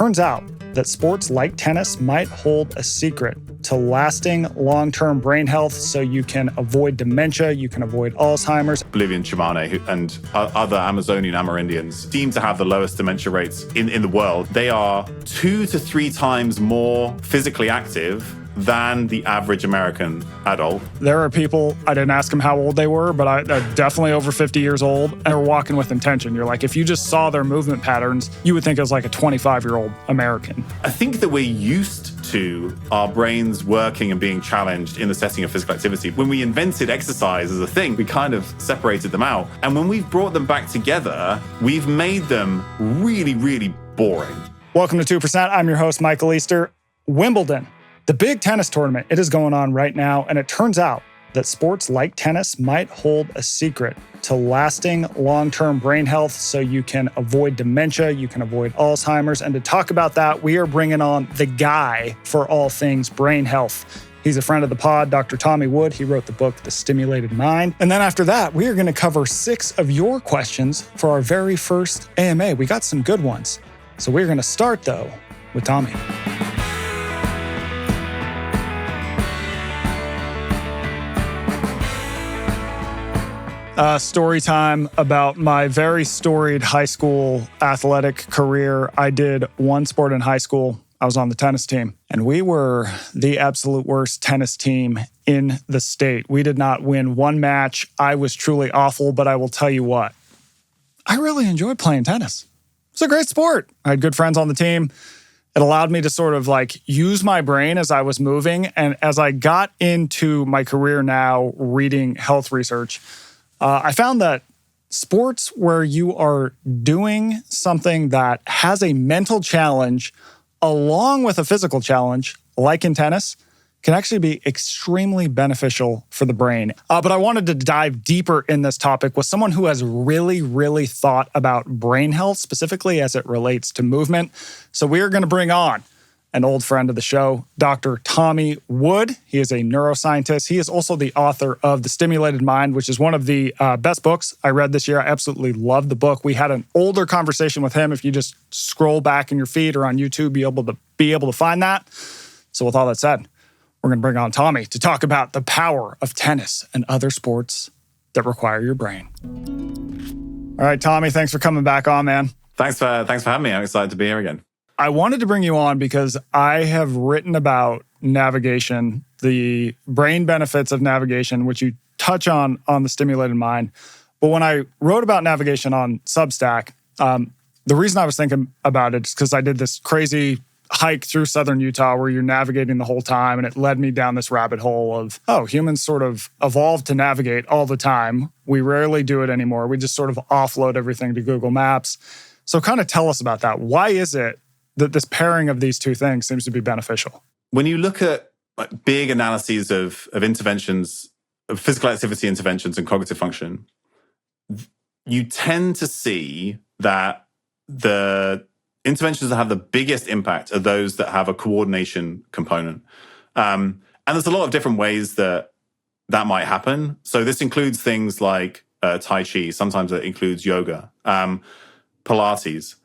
turns out that sports like tennis might hold a secret to lasting long-term brain health so you can avoid dementia, you can avoid Alzheimer's. Bolivian Chimane and other Amazonian Amerindians seem to have the lowest dementia rates in the world. They are 2 to 3 times more physically active than the average American adult. There are people, I didn't ask them how old they were, but they're definitely over 50 years old, and they're walking with intention. You're like, if you just saw their movement patterns, you would think it was like a 25-year-old American. I think that we're used to our brains working and being challenged in the setting of physical activity. When we invented exercise as a thing, we kind of separated them out. And when we've brought them back together, we've made them really, really boring. Welcome to 2%. I'm your host, Michael Easter. Wimbledon. The big tennis tournament, it is going on right now, and it turns out that sports like tennis might hold a secret to lasting long-term brain health so you can avoid dementia, you can avoid Alzheimer's. And to talk about that, we are bringing on the guy for all things brain health. He's a friend of the pod, Dr. Tommy Wood. He wrote the book, The Stimulated Mind. And then after that, we are going to cover 6 of your questions for our very first AMA. We got some good ones. So we're going to start, though, with Tommy. Story time about my very storied high school athletic career. I did one sport in high school. I was on the tennis team, and we were the absolute worst tennis team in the state. We did not win one match. I was truly awful, but I will tell you what, I really enjoyed playing tennis. It's a great sport. I had good friends on the team. It allowed me to sort of like use my brain as I was moving. And as I got into my career now, reading health research, I found that sports where you are doing something that has a mental challenge along with a physical challenge, like in tennis, can actually be extremely beneficial for the brain. But I wanted to dive deeper in this topic with someone who has really, really thought about brain health, specifically as it relates to movement. So we are going to bring on an old friend of the show, Dr. Tommy Wood. He is a neuroscientist. He is also the author of The Stimulated Mind, which is one of the best books I read this year. I absolutely love the book. We had an older conversation with him. If you just scroll back in your feed or on YouTube, be able to find that. So with all that said, we're going to bring on Tommy to talk about the power of tennis and other sports that require your brain. All right, Tommy, thanks for coming back on, man. Thanks for having me. I'm excited to be here again. I wanted to bring you on because I have written about navigation, the brain benefits of navigation, which you touch on The Stimulated Mind. But when I wrote about navigation on Substack, the reason I was thinking about it is because I did this crazy hike through southern Utah where you're navigating the whole time, and it led me down this rabbit hole of, humans sort of evolved to navigate all the time. We rarely do it anymore. We just sort of offload everything to Google Maps. So kind of tell us about that. Why is it that this pairing of these two things seems to be beneficial? When you look at big analyses of interventions, of physical activity interventions and cognitive function, you tend to see that the interventions that have the biggest impact are those that have a coordination component. And there's a lot of different ways that might happen. So this includes things like Tai Chi. Sometimes it includes yoga, Pilates.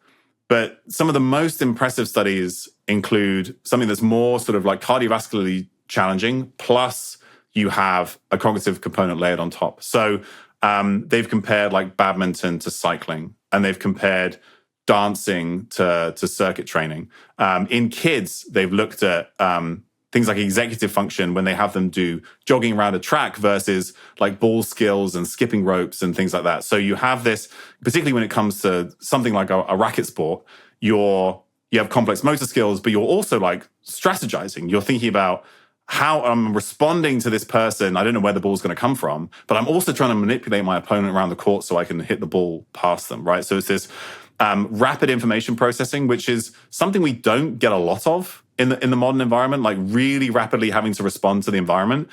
But some of the most impressive studies include something that's more sort of like cardiovascularly challenging, plus you have a cognitive component layered on top. So they've compared like badminton to cycling, and they've compared dancing to circuit training. In kids, they've looked at things like executive function when they have them do jogging around a track versus like ball skills and skipping ropes and things like that. So you have this, particularly when it comes to something like a racket sport, you have complex motor skills, but you're also like strategizing. You're thinking about how I'm responding to this person. I don't know where the ball's going to come from, but I'm also trying to manipulate my opponent around the court so I can hit the ball past them, right? So it's this rapid information processing, which is something we don't get a lot of in the modern environment, like really rapidly having to respond to the environment,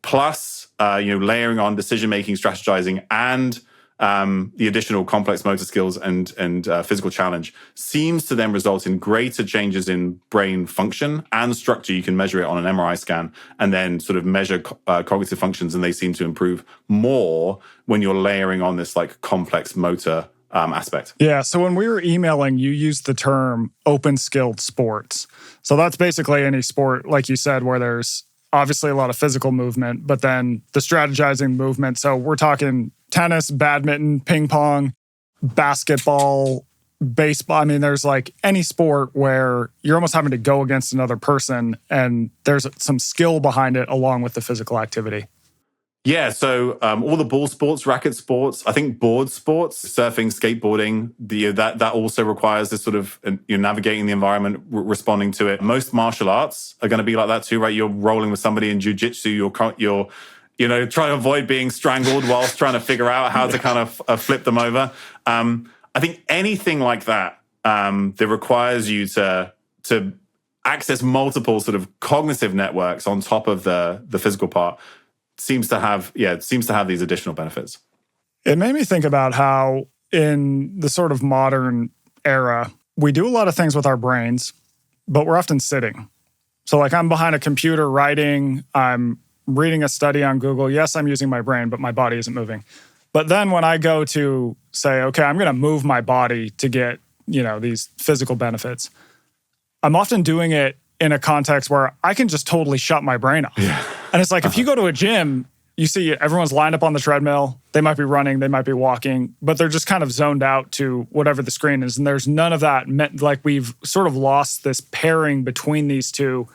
plus layering on decision-making, strategizing, and the additional complex motor skills and physical challenge seems to then result in greater changes in brain function and structure. You can measure it on an MRI scan and then sort of measure cognitive functions, and they seem to improve more when you're layering on this like complex motor aspect. Yeah. So when we were emailing, you used the term open skilled sports. So that's basically any sport, like you said, where there's obviously a lot of physical movement, but then the strategizing movement. So we're talking tennis, badminton, ping pong, basketball, baseball. I mean, there's like any sport where you're almost having to go against another person and there's some skill behind it along with the physical activity. Yeah, so all the ball sports, racket sports, I think board sports, surfing, skateboarding, that also requires this sort of navigating the environment, responding to it. Most martial arts are going to be like that too, right? You're rolling with somebody in jiu-jitsu, you're trying to avoid being strangled whilst trying to figure out how to kind of flip them over. I think anything like that that requires you to access multiple sort of cognitive networks on top of the physical part seems to have these additional benefits. It made me think about how in the sort of modern era, we do a lot of things with our brains, but we're often sitting. So like I'm behind a computer writing, I'm reading a study on Google. Yes, I'm using my brain, but my body isn't moving. But then when I go to say, okay, I'm going to move my body to get, these physical benefits, I'm often doing it in a context where I can just totally shut my brain off. Yeah. And it's like, if you go to a gym, you see everyone's lined up on the treadmill. They might be running, they might be walking, but they're just kind of zoned out to whatever the screen is. And there's none of that. Like we've sort of lost this pairing between these two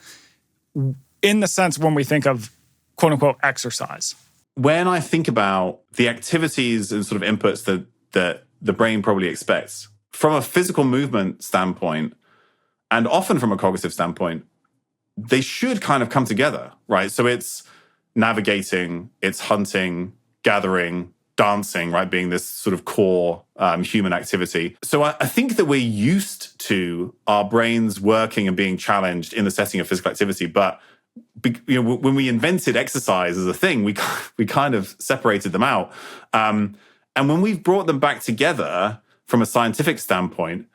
in the sense when we think of quote unquote exercise. When I think about the activities and sort of inputs that the brain probably expects from a physical movement standpoint, and often from a cognitive standpoint, they should kind of come together, right? So it's navigating, it's hunting, gathering, dancing, right? Being this sort of core human activity. So I think that we're used to our brains working and being challenged in the setting of physical activity. But when we invented exercise as a thing, we kind of separated them out. And when we've brought them back together from a scientific standpoint,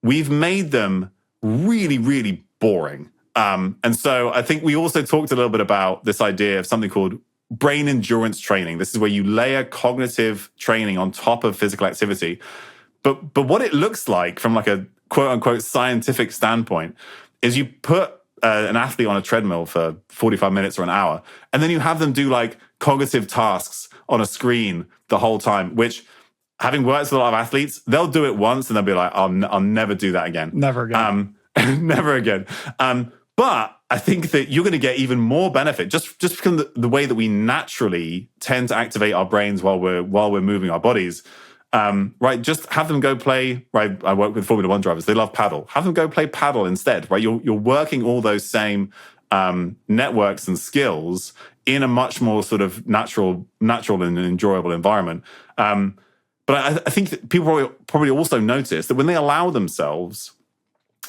we've made them really, really boring. And so I think we also talked a little bit about this idea of something called brain endurance training. This is where you layer cognitive training on top of physical activity. But what it looks like from like a quote unquote scientific standpoint is you put an athlete on a treadmill for 45 minutes or an hour, and then you have them do like cognitive tasks on a screen the whole time, which having worked with a lot of athletes, they'll do it once and they'll be like, I'll never do that again. Never again. Never again. But I think that you're going to get even more benefit just because the way that we naturally tend to activate our brains while we're moving our bodies. Right, just have them go play. Right, I work with Formula One drivers; they love paddle. Have them go play paddle instead. Right, you're working all those same networks and skills in a much more sort of natural and enjoyable environment. But I think that people probably also notice that when they allow themselves,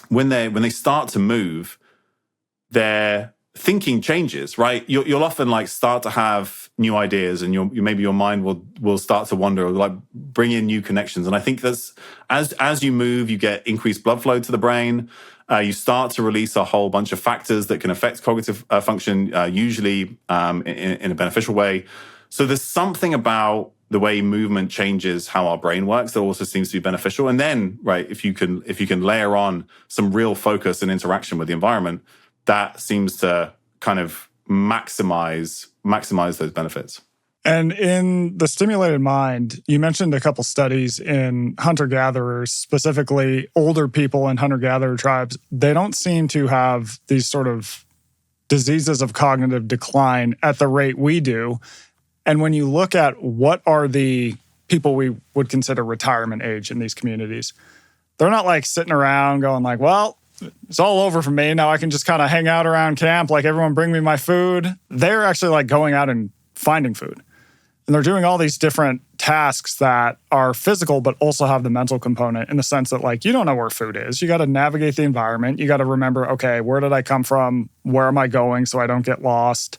when they start to move, their thinking changes, right? You'll often like start to have new ideas, and maybe your mind will start to wander, or like bring in new connections. And I think that's as you move, you get increased blood flow to the brain. You start to release a whole bunch of factors that can affect cognitive function, usually in a beneficial way. So there's something about the way movement changes how our brain works that also seems to be beneficial. And then, right, if you can layer on some real focus and interaction with the environment, that seems to kind of maximize those benefits. And in the stimulated mind, you mentioned a couple studies in hunter-gatherers, specifically older people in hunter-gatherer tribes. They don't seem to have these sort of diseases of cognitive decline at the rate we do. And when you look at what are the people we would consider retirement age in these communities, they're not like sitting around going like, well, it's all over for me. Now I can just kind of hang out around camp, like everyone bring me my food. They're actually like going out and finding food. And they're doing all these different tasks that are physical, but also have the mental component in the sense that like, you don't know where food is. You got to navigate the environment. You got to remember, okay, where did I come from? Where am I going so I don't get lost?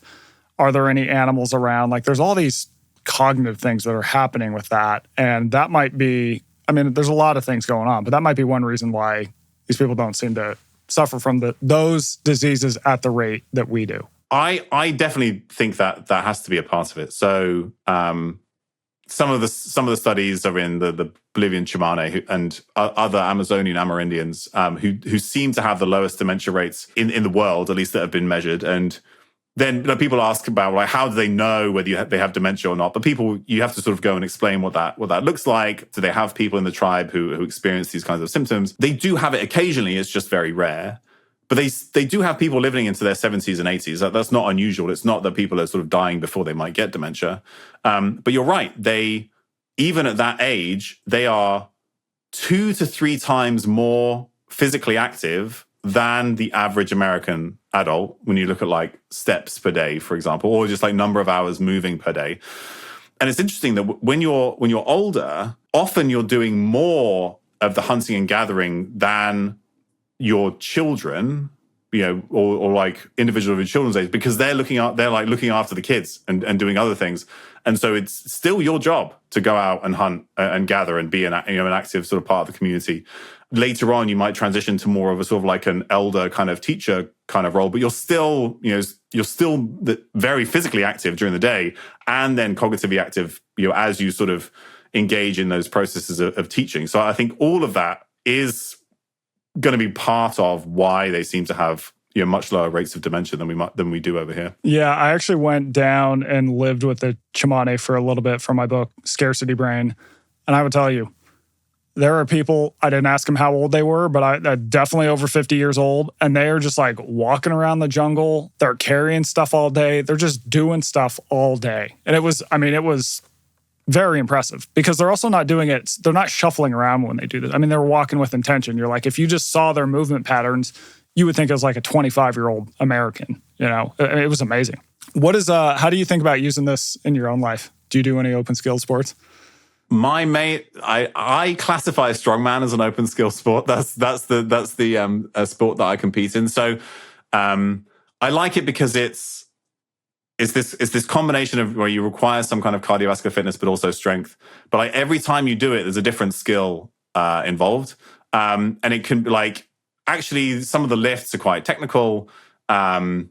Are there any animals around? Like there's all these cognitive things that are happening with that. And that might be, I mean, there's a lot of things going on, but that might be one reason why these people don't seem to suffer from those diseases at the rate that we do. I definitely think that has to be a part of it. So some of the studies are in the Bolivian Chimane and other Amazonian Amerindians who seem to have the lowest dementia rates in the world, at least that have been measured. And then people ask about like how do they know whether they have dementia or not? But you have to sort of go and explain what that looks like. Do they have people in the tribe who experience these kinds of symptoms? They do have it occasionally. It's just very rare. But they do have people living into their 70s and 80s. That's not unusual. It's not that people are sort of dying before they might get dementia. But you're right. Even at that age, they are 2 to 3 times more physically active than the average American adult when you look at like steps per day, for example, or just like number of hours moving per day. And it's interesting that when you're older, often you're doing more of the hunting and gathering than your children, or like individual of your children's age, because they're looking after the kids and doing other things. And so it's still your job to go out and hunt and gather and be an active sort of part of the community. Later on, you might transition to more of a sort of like an elder kind of teacher kind of role, but you're still very physically active during the day and then cognitively active, as you sort of engage in those processes of teaching. So I think all of that is going to be part of why they seem to have much lower rates of dementia than we do over here. Yeah, I actually went down and lived with the Chimane for a little bit for my book, Scarcity Brain. And I would tell you, there are people, I didn't ask them how old they were, but I definitely over 50 years old. And they are just like walking around the jungle. They're carrying stuff all day. They're just doing stuff all day. And it was very impressive because they're also not doing it. They're not shuffling around when they do this. I mean, they're walking with intention. You're like, if you just saw their movement patterns, you would think it was like a 25-year-old American. It was amazing. How do you think about using this in your own life? Do you do any open skill sports? My mate, I classify strongman as an open skill sport. That's the sport that I compete in. So I like it because it's this combination of where you require some kind of cardiovascular fitness, but also strength. But like every time you do it, there's a different skill involved, and it can like actually some of the lifts are quite technical, and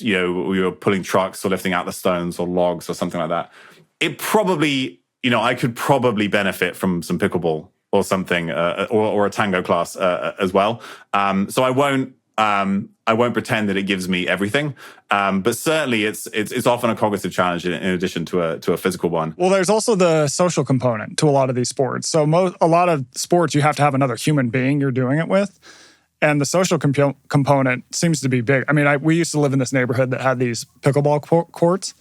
you're pulling trucks or lifting out the stones or logs or something like that. It probably I could probably benefit from some pickleball or something, or a tango class as well. So I won't pretend that it gives me everything, but certainly it's often a cognitive challenge in addition to a physical one. Well, there's also the social component to a lot of these sports. So a lot of sports, you have to have another human being you're doing it with, and the social component seems to be big. I mean, we used to live in this neighborhood that had these pickleball courts,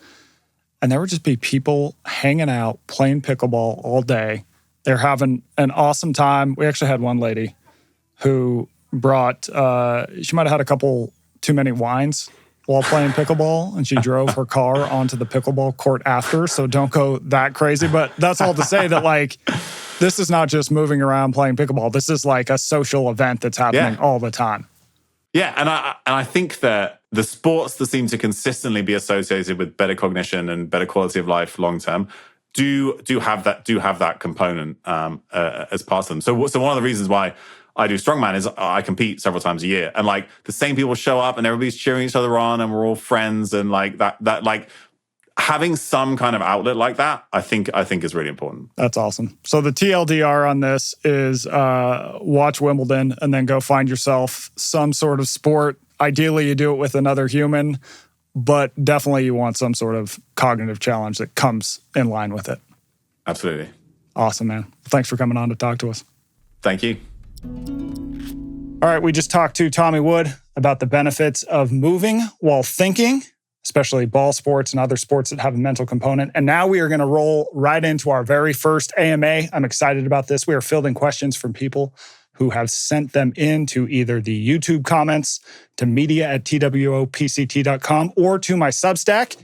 and there would just be people hanging out, playing pickleball all day. They're having an awesome time. We actually had one lady who brought, she might have had a couple too many wines while playing pickleball, and she drove her car onto the pickleball court after, so don't go that crazy. But that's all to say that, like, this is not just moving around playing pickleball. This is like a social event that's happening all the time. Yeah, and I think that the sports that seem to consistently be associated with better cognition and better quality of life long term do have that component as part of them. So one of the reasons why I do strongman is I compete several times a year, and like the same people show up and everybody's cheering each other on and we're all friends, and like that like having some kind of outlet like that, I think is really important. That's awesome. So the TLDR on this is watch Wimbledon and then go find yourself some sort of sport. Ideally, you do it with another human, but definitely you want some sort of cognitive challenge that comes in line with it. Absolutely. Awesome, man. Thanks for coming on to talk to us. Thank you. All right, we just talked to Tommy Wood about the benefits of moving while thinking, especially ball sports and other sports that have a mental component. And now we are going to roll right into our very first AMA. I'm excited about this. We are fielding questions from people who have sent them in to either the YouTube comments, to media@twopct.com, or to my Substack.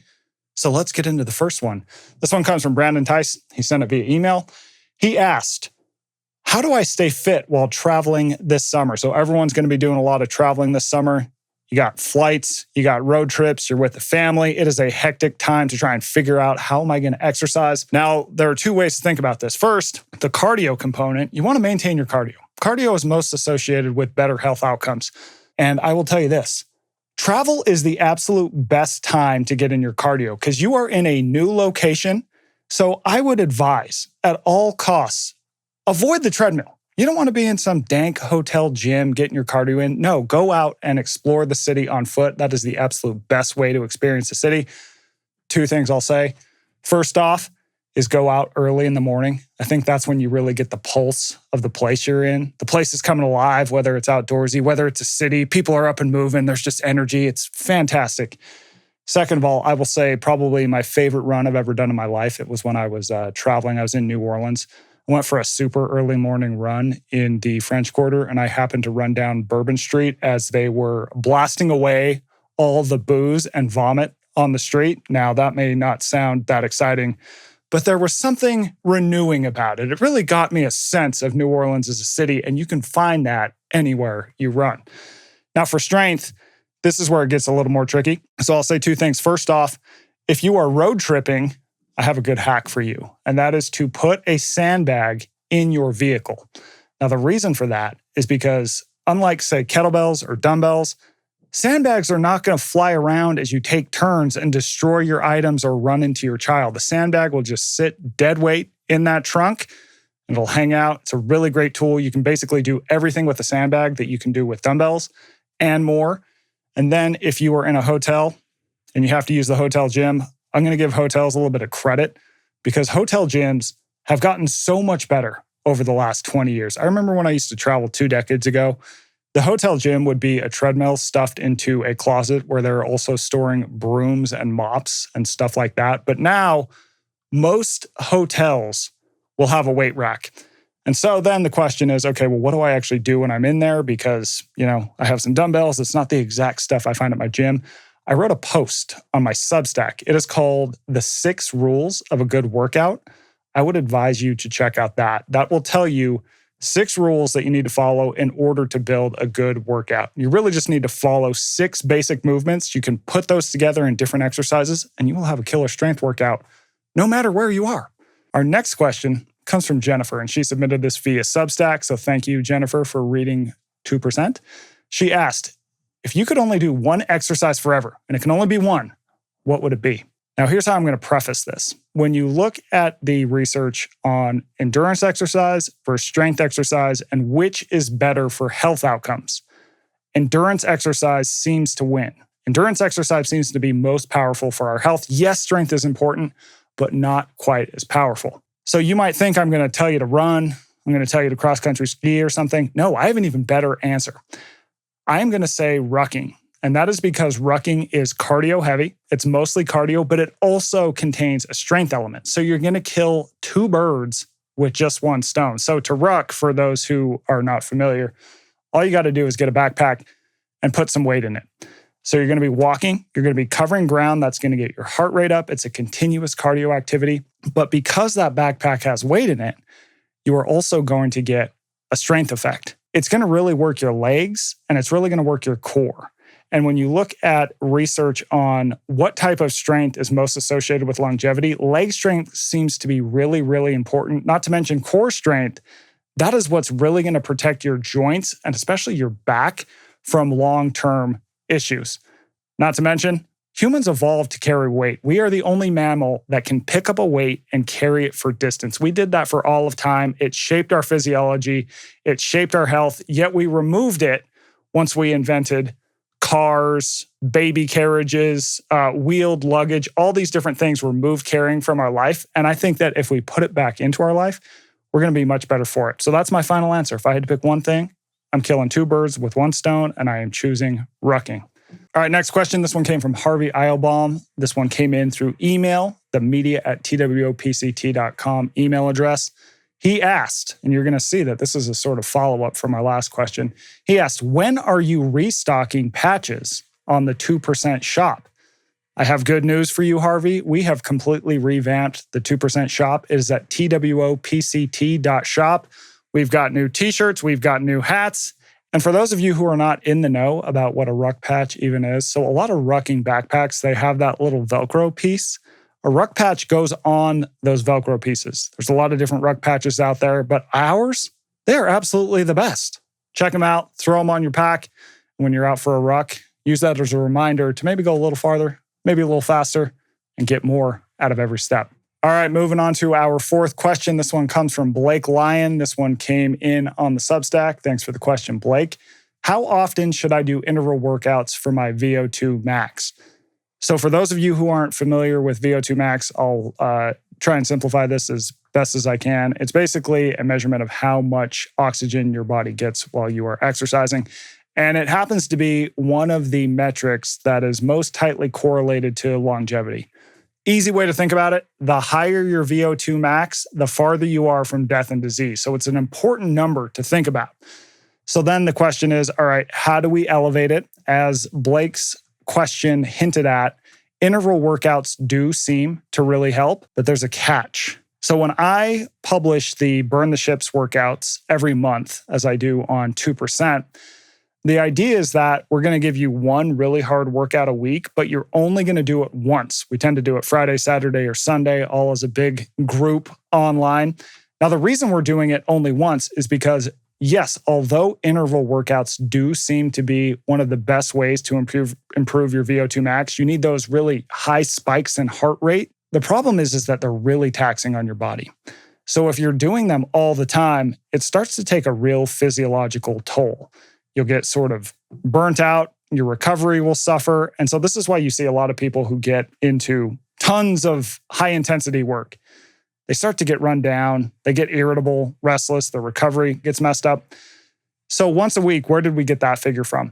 So let's get into the first one. This one comes from Brandon Tice. He sent it via email. He asked, how do I stay fit while traveling this summer? So everyone's going to be doing a lot of traveling this summer. You got flights, you got road trips, you're with the family. It is a hectic time to try and figure out, how am I going to exercise? Now, there are two ways to think about this. First, the cardio component. You want to maintain your cardio. Cardio is most associated with better health outcomes. And I will tell you this, travel is the absolute best time to get in your cardio because you are in a new location. So I would advise at all costs, avoid the treadmill. You don't want to be in some dank hotel gym getting your cardio in. No, go out and explore the city on foot. That is the absolute best way to experience the city. 2 things I'll say. First off is go out early in the morning. I think that's when you really get the pulse of the place you're in. The place is coming alive, whether it's outdoorsy, whether it's a city. People are up and moving. There's just energy. It's fantastic. Second of all, I will say probably my favorite run I've ever done in my life. It was when I was traveling. I was in New Orleans. I went for a super early morning run in the French Quarter, and I happened to run down Bourbon Street as they were blasting away all the booze and vomit on the street. Now, that may not sound that exciting, but there was something renewing about it. It really got me a sense of New Orleans as a city, and you can find that anywhere you run. Now, for strength, this is where it gets a little more tricky. So I'll say 2 things. First off, if you are road tripping, I have a good hack for you, and that is to put a sandbag in your vehicle. Now, the reason for that is because unlike, say, kettlebells or dumbbells, sandbags are not going to fly around as you take turns and destroy your items or run into your child. The sandbag will just sit dead weight in that trunk, and it'll hang out. It's a really great tool. You can basically do everything with a sandbag that you can do with dumbbells and more. And then if you are in a hotel and you have to use the hotel gym, I'm going to give hotels a little bit of credit because hotel gyms have gotten so much better over the last 20 years. I remember when I used to travel 2 decades ago, the hotel gym would be a treadmill stuffed into a closet where they're also storing brooms and mops and stuff like that. But now most hotels will have a weight rack. And so then the question is, okay, well, what do I actually do when I'm in there? Because, I have some dumbbells. It's not the exact stuff I find at my gym. I wrote a post on my Substack. It is called The 6 Rules of a Good Workout. I would advise you to check out that. That will tell you 6 rules that you need to follow in order to build a good workout. You really just need to follow 6 basic movements. You can put those together in different exercises, and you will have a killer strength workout no matter where you are. Our next question comes from Jennifer, and she submitted this via Substack. So thank you, Jennifer, for reading 2%. She asked, if you could only do one exercise forever, and it can only be one, what would it be? Now, here's how I'm going to preface this. When you look at the research on endurance exercise versus strength exercise and which is better for health outcomes, endurance exercise seems to win. Endurance exercise seems to be most powerful for our health. Yes, strength is important, but not quite as powerful. So you might think I'm going to tell you to run, I'm going to tell you to cross-country ski or something. No, I have an even better answer. I'm going to say rucking. And that is because rucking is cardio heavy. It's mostly cardio, but it also contains a strength element. So you're going to kill 2 birds with just 1 stone. So to ruck, for those who are not familiar, all you got to do is get a backpack and put some weight in it. So you're going to be walking, you're going to be covering ground. That's going to get your heart rate up. It's a continuous cardio activity. But because that backpack has weight in it, you are also going to get a strength effect. It's going to really work your legs and it's really going to work your core. And when you look at research on what type of strength is most associated with longevity, leg strength seems to be really, really important. Not to mention core strength. That is what's really going to protect your joints and especially your back from long-term issues. Not to mention, humans evolved to carry weight. We are the only mammal that can pick up a weight and carry it for distance. We did that for all of time. It shaped our physiology. It shaped our health. Yet we removed it once we invented cars, baby carriages, wheeled luggage. All these different things were moved carrying from our life. And I think that if we put it back into our life, we're going to be much better for it. So that's my final answer. If I had to pick one thing, I'm killing 2 birds with 1 stone, and I am choosing rucking. All right, next question. This one came from Harvey Eilbaum. This one came in through email, the media@twopct.com email address. He asked, and you're going to see that this is a sort of follow-up from our last question. He asked, when are you restocking patches on the 2% shop? I have good news for you, Harvey. We have completely revamped the 2% shop. It is at twopct.shop. We've got new t-shirts, we've got new hats. And for those of you who are not in the know about what a ruck patch even is, so a lot of rucking backpacks, they have that little Velcro piece. A ruck patch goes on those Velcro pieces. There's a lot of different ruck patches out there, but ours, they are absolutely the best. Check them out, throw them on your pack. When you're out for a ruck, use that as a reminder to maybe go a little farther, maybe a little faster, and get more out of every step. All right, moving on to our fourth question. This one comes from Blake Lyon. This one came in on the Substack. Thanks for the question, Blake. How often should I do interval workouts for my VO2 max? So for those of you who aren't familiar with VO2 max, I'll try and simplify this as best as I can. It's basically a measurement of how much oxygen your body gets while you are exercising. And it happens to be one of the metrics that is most tightly correlated to longevity. Easy way to think about it, the higher your VO2 max, the farther you are from death and disease. So it's an important number to think about. So then the question is, all right, how do we elevate it? As Blake's question hinted at, interval workouts do seem to really help, but there's a catch. So when I publish the Burn the Ships workouts every month, as I do on 2%, the idea is that we're going to give you one really hard workout a week, but you're only going to do it once. We tend to do it Friday, Saturday, or Sunday, all as a big group online. Now, the reason we're doing it only once is because, yes, although interval workouts do seem to be one of the best ways to improve your VO2 max, you need those really high spikes in heart rate. The problem is that they're really taxing on your body. So if you're doing them all the time, it starts to take a real physiological toll. You'll get sort of burnt out, your recovery will suffer. And so this is why you see a lot of people who get into tons of high intensity work. They start to get run down, they get irritable, restless, their recovery gets messed up. So once a week, where did we get that figure from?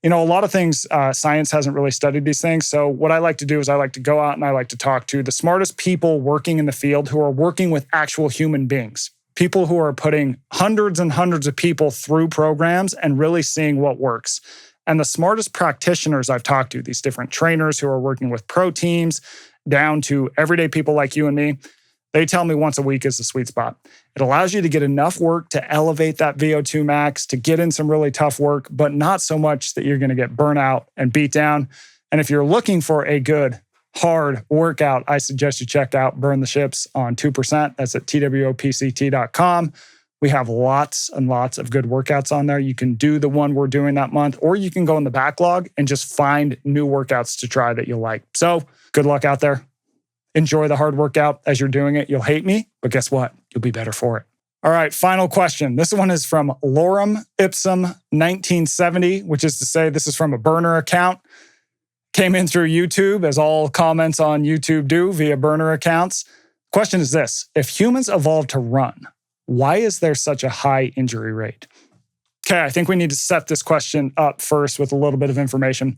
You know, a lot of things, science hasn't really studied these things. So what I like to do is I like to go out and I like to talk to the smartest people working in the field who are working with actual human beings. People who are putting hundreds and hundreds of people through programs and really seeing what works. And the smartest practitioners I've talked to, these different trainers who are working with pro teams, down to everyday people like you and me, they tell me once a week is the sweet spot. It allows you to get enough work to elevate that VO2 max, to get in some really tough work, but not so much that you're going to get burnt out and beat down. And if you're looking for a good, hard workout, I suggest you check out Burn the Ships on 2%. That's at twopct.com. We have lots and lots of good workouts on there. You can do the one we're doing that month, or you can go in the backlog and just find new workouts to try that you'll like. So good luck out there. Enjoy the hard workout as you're doing it. You'll hate me, but guess what? You'll be better for it. All right, final question. This one is from Lorem Ipsum 1970, which is to say this is from a burner account. Came in through YouTube, as all comments on YouTube do via burner accounts. Question is this: if humans evolved to run, why is there such a high injury rate? Okay, I think we need to set this question up first with a little bit of information.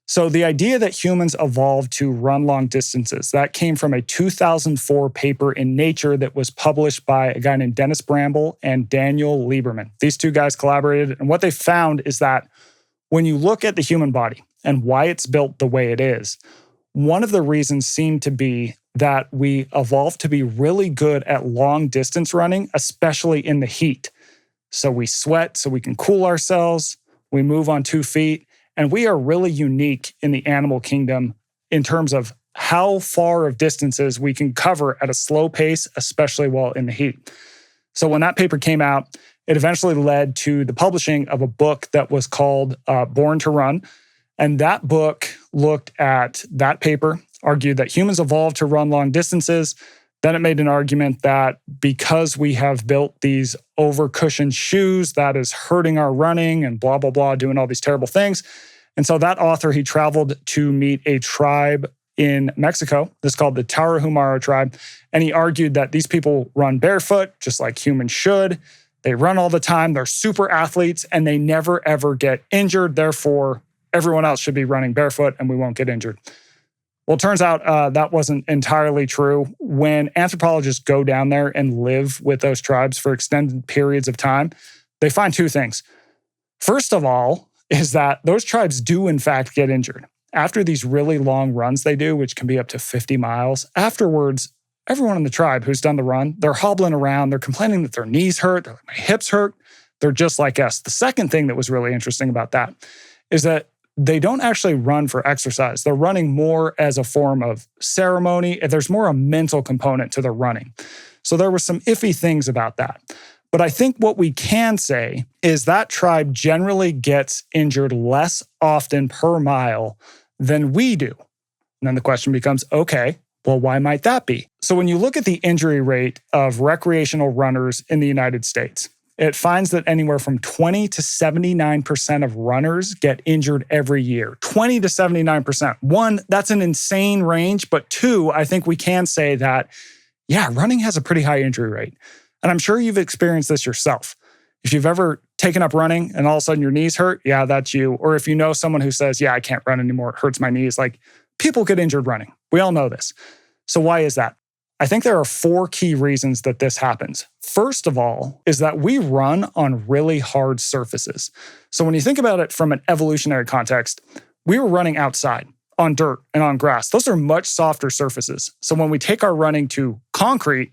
So the idea that humans evolved to run long distances, that came from a 2004 paper in Nature that was published by a guy named Dennis Bramble and Daniel Lieberman. These two guys collaborated, and what they found is that when you look at the human body and why it's built the way it is, one of the reasons seemed to be that we evolved to be really good at long distance running, especially in the heat. So we sweat so we can cool ourselves, we move on 2 feet, and we are really unique in the animal kingdom in terms of how far of distances we can cover at a slow pace, especially while in the heat. So when that paper came out, it eventually led to the publishing of a book that was called Born to Run. And that book looked at that paper, argued that humans evolved to run long distances. Then it made an argument that because we have built these over-cushioned shoes, that is hurting our running and blah, blah, blah, doing all these terrible things. And so that author, he traveled to meet a tribe in Mexico. This is called the Tarahumara tribe. And he argued that these people run barefoot, just like humans should. They run all the time. They're super athletes, and they never, ever get injured. Therefore, everyone else should be running barefoot and we won't get injured. Well, it turns out that wasn't entirely true. When anthropologists go down there and live with those tribes for extended periods of time, they find two things. First of all, is that those tribes do in fact get injured. After these really long runs they do, which can be up to 50 miles, afterwards, everyone in the tribe who's done the run, they're hobbling around, they're complaining that their knees hurt, they're like, my hips hurt. They're just like us. The second thing that was really interesting about that is that they don't actually run for exercise. They're running more as a form of ceremony. There's more a mental component to their running. So there were some iffy things about that. But I think what we can say is that tribe generally gets injured less often per mile than we do. And then the question becomes, okay, Well, why might that be? So when you look at the injury rate of recreational runners in the United States, it finds that anywhere from 20 to 79% of runners get injured every year. 20 to 79%. One, that's an insane range. But two, I think we can say that, yeah, running has a pretty high injury rate. And I'm sure you've experienced this yourself. If you've ever taken up running and all of a sudden your knees hurt, yeah, that's you. Or if you know someone who says, yeah, I can't run anymore, it hurts my knees. Like, people get injured running. We all know this. So why is that? I think there are 4 key reasons that this happens. First of all, is that we run on really hard surfaces. So when you think about it from an evolutionary context, we were running outside on dirt and on grass. Those are much softer surfaces. So when we take our running to concrete,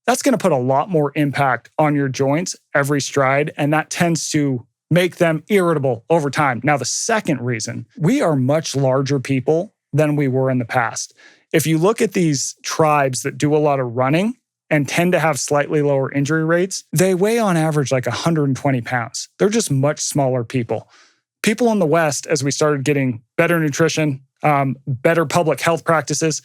that's going to put a lot more impact on your joints every stride, and that tends to make them irritable over time. Now, the second reason, we are much larger people than we were in the past. If you look at these tribes that do a lot of running and tend to have slightly lower injury rates, they weigh on average like 120 pounds. They're just much smaller people. People in the West, as we started getting better nutrition, better public health practices,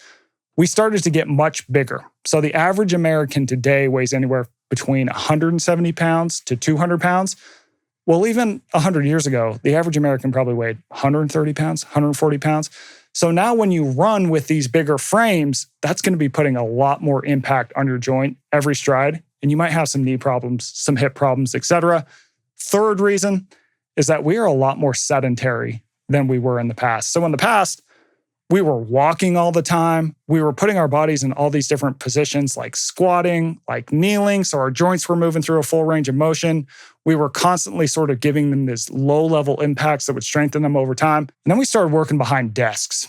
we started to get much bigger. So the average American today weighs anywhere between 170 pounds to 200 pounds. Well, even 100 years ago, the average American probably weighed 130 pounds, 140 pounds. So now when you run with these bigger frames, that's going to be putting a lot more impact on your joint every stride. And you might have some knee problems, some hip problems, etc. Third reason is that we are a lot more sedentary than we were in the past. So in the past, we were walking all the time. We were putting our bodies in all these different positions like squatting, like kneeling. So our joints were moving through a full range of motion. We were constantly sort of giving them this low-level impacts that would strengthen them over time. And then we started working behind desks.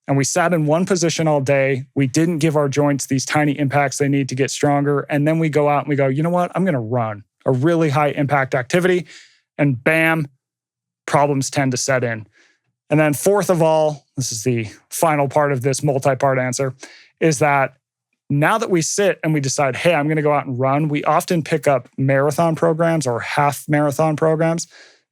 And we sat in one position all day. We didn't give our joints these tiny impacts they need to get stronger. And then we go out and we go, you know what? I'm going to run a really high-impact activity. And bam, problems tend to set in. And then fourth of all, this is the final part of this multi-part answer, is that now that we sit and we decide, hey, I'm going to go out and run, we often pick up marathon programs or half marathon programs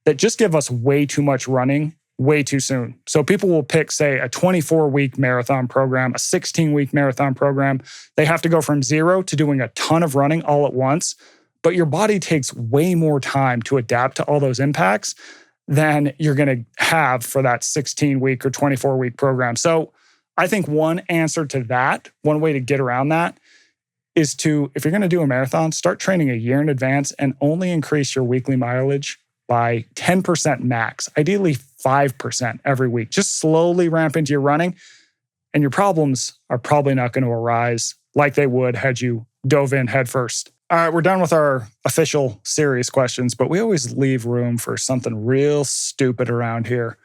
that just give us way too much running way too soon. So people will pick, say, a 24-week marathon program, a 16-week marathon program. They have to go from 0 to doing a ton of running all at once, but your body takes way more time to adapt to all those impacts than you're going to have for that 16-week or 24-week program. So I think one answer to that, one way to get around that, is to, if you're going to do a marathon, start training a year in advance and only increase your weekly mileage by 10% max, ideally 5% every week. Just slowly ramp into your running, and your problems are probably not going to arise like they would had you dove in head first. All right, we're done with our official serious questions, but we always leave room for something real stupid around here,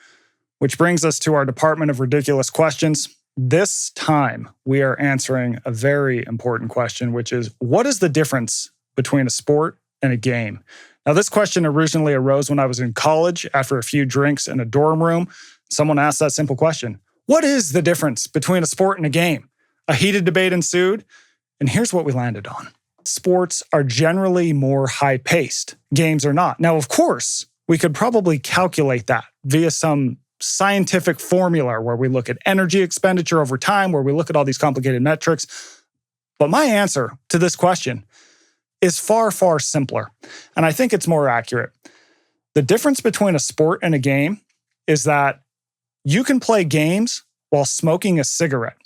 which brings us to our Department of Ridiculous Questions. This time, we are answering a very important question, which is, what is the difference between a sport and a game? Now, this question originally arose when I was in college after a few drinks in a dorm room. Someone asked that simple question: what is the difference between a sport and a game? A heated debate ensued, and here's what we landed on. Sports are generally more high-paced. Games are not. Now, of course, we could probably calculate that via some scientific formula where we look at energy expenditure over time, where we look at all these complicated metrics. But my answer to this question is far, far simpler, and I think it's more accurate. The difference between a sport and a game is that you can play games while smoking a cigarette.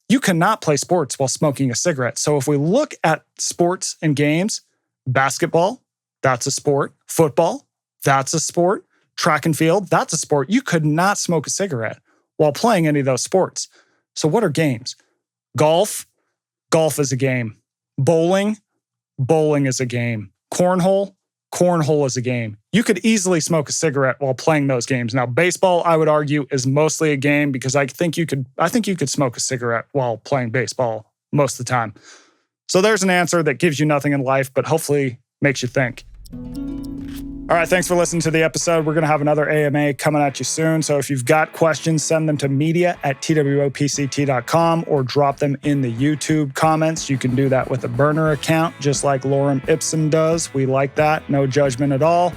You cannot play sports while smoking a cigarette. So if we look at sports and games, basketball, that's a sport. Football, that's a sport. Track and field, that's a sport. You could not smoke a cigarette while playing any of those sports. So what are games? Golf is a game. Bowling is a game. Cornhole is a game. You could easily smoke a cigarette while playing those games. Now, baseball, I would argue, is mostly a game because I think you could smoke a cigarette while playing baseball most of the time. So there's an answer that gives you nothing in life, but hopefully makes you think. All right, thanks for listening to the episode. We're going to have another AMA coming at you soon. So if you've got questions, send them to media@twopct.com or drop them in the YouTube comments. You can do that with a burner account, just like Lorem Ipsum does. We like that. No judgment at all.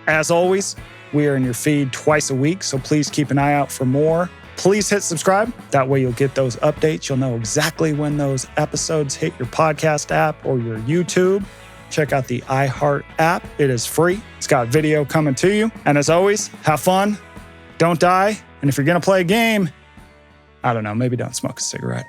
As always, we are in your feed twice a week, so please keep an eye out for more. Please hit subscribe. That way you'll get those updates. You'll know exactly when those episodes hit your podcast app or your YouTube. Check out the iHeart app. It is free. It's got video coming to you. And as always, have fun, don't die. And if you're going to play a game, I don't know, maybe don't smoke a cigarette.